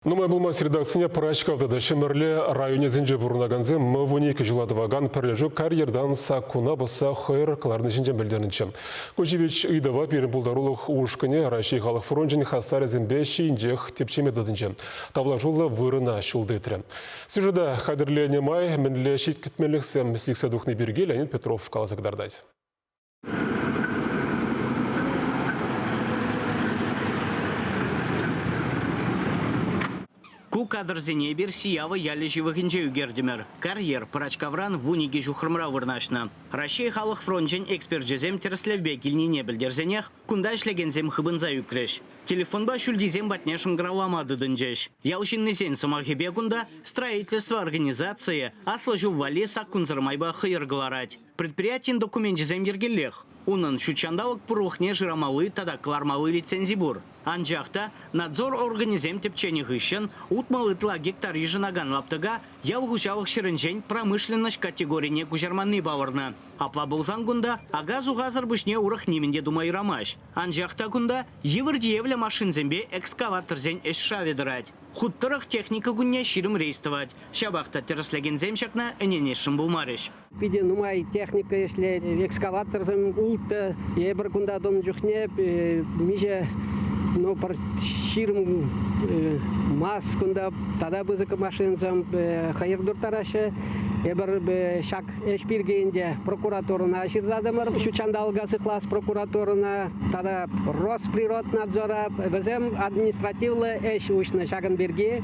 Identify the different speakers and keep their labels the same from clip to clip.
Speaker 1: Нумай булмас редакцияне прачкавда да шемерле районе зенже бурнаганзе мывунеки жыладываган перлежу карьердан сакуна баса хайр каларны жинжен білдерінчі. Кожевич ыйдава перін бұлдарулық уышкіне Россия халық фронтжен хастары зенбе шейінжех тепчеме дадынчы. Тавла жолы вырына шулды етірі. Сюжеда қадірле май мінле шет күтмелік сәм сликса духны берге Леонид Петров қалазагдардайды.
Speaker 2: Ку кадрзене бер сиявы ялі живығынже үгердімір. Карьер прачкавран вуниге жухрымра вырнашна. Россия халық фронтжен эксперт жезем терслевбе келнене білдерзенех, кунда ішлегензем хыбынза үкреш. Телефонба шүлдезем батнешін гравамады дынжеш. Яушиннесен сымахебе кунда строительство организации аслажу вале саккунзырмайба хыйыргыларать. Предприятиен документ жезем ергелех. Унын шучандавық пұрухне жырамалы тада клармалы лицензибур. Анжақта надзор организем тепчені ғышын утмалытла гектар ежінаган лаптыга ялғушалық шырынжен промышленность категорияне күжерманны бавырны. Апла болсан күнда агазу ғазыр бүшне урық немінде думайрамаш. Анжақта күнда евірдиевлі машинзембе экскаваторзен эш шаведырать. Хуттырық техника күнне ширым рейстывать. Шабақта терслеген земшакна эненешін булмарыш.
Speaker 3: Пиде нумай техника если экскаваторзем улты ебір күнда дон жүхне миже но пар ширм мас кунда тада бызык машинзам хайырдур тарашы ебір шак эшпиргенде прокуратурына ширзадымыр шучандалгасы класс прокуратурына тада Росприроднадзора бізем административлы эш ушны шагын берге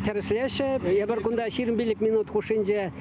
Speaker 3: терслеше ебір кунда 20 минут хушинже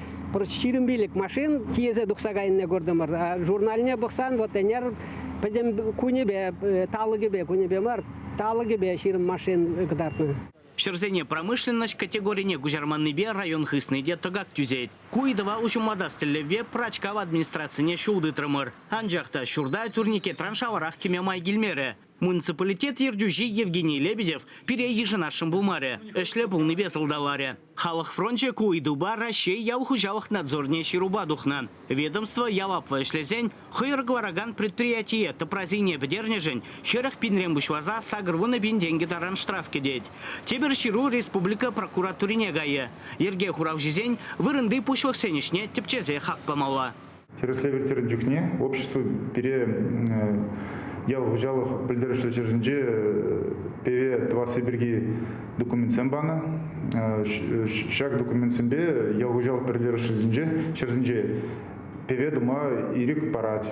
Speaker 3: ширим машин тиезе духсагайынне көрдімір журналіне бұқсан вот энер педем кунебе талыгебе кунебе мар талыгебе ширим машин гдартны.
Speaker 2: Шерзене промышленность категорияне гужарманныбе район хысныйде тыгак тюзейт. Куидова ушумада стеллевбе прачкава администрацияне шулды трымыр. Анжақта шурда турнике траншаварах кеме майгельмере. Муниципалитет ердюжи Евгений Лебедев пере ежинашым булмаре. Эшле булныбе сылдаларе. Халық фронтже куидуба Россия ялхужалық надзорне шируба духнан. Ведомство ялапва эшлезень хыйргвараган предприятие топразине бедернежень херах пинрем бушваза сагрвуны бин деньги таран штраф кедеть. Тебер ширу республика прокуратурине гае. Ерге хуравжизень вырынды пушлых сенешне тепчезе хак помала.
Speaker 4: Терслевертер дюхне общество пере ялғужалық білдіріші жерінде ПВ 21 документсен бана. Шак документсенбе ялғужалық білдіріші жерінде ПВ дума ирик парад.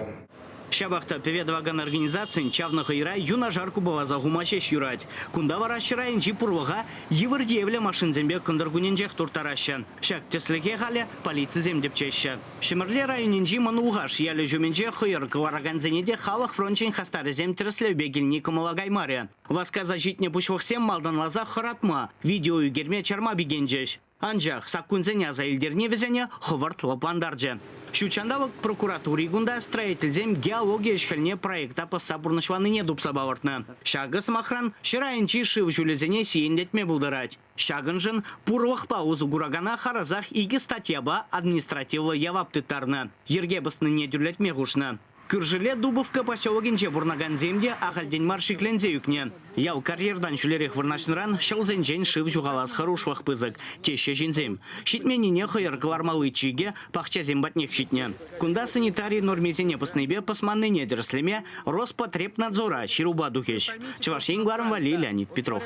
Speaker 2: Шабахта певедваган организациян чавна хайра юна жарку была за гумачеш юрать. Кунда варащира инжи пурвага евардиевле машинзембе кундаргуненжех туртаращан. Шак теслеге галя полиция земдепчеща. Шемерле район инжи манугаш яле жуменже хайр квараганзенеде хавах фрончен хастары зем теслевбе гельни камалагаймаре. Васка зажитне пушвах сем малдан лазах харатма. Видео югерме чарма бигенжеш. Анжах саккунзеня за илдерне везене ховарт лапандарже. Шучандавок прокуратури гунда строительзем геология шхальне проекта по сабурнашваныне дупсабавартна. Шагы самахран шираинчи шив жулезене сиендетме булдырать. Шагынжын пурвах паузу гурагана харазах иги статьяба административла яваптытарна. Ерге басны не дюрлетме гушна. Күржиле Дубовка поселогенче бурнаганземде ахальден маршиклензе юкне. Ял карьердан шулерех вырнашныран шалзенжен шив жугалас хорошвах пызык. Теше жинзем. Шитменине хайыр квармалы чиге пахчазем батнех шитне. Кунда санитарий нормезене пасныбе пасманны недерслеме Роспотребнадзора шируба духеш. Чевашень гларым вали Леонид Петров.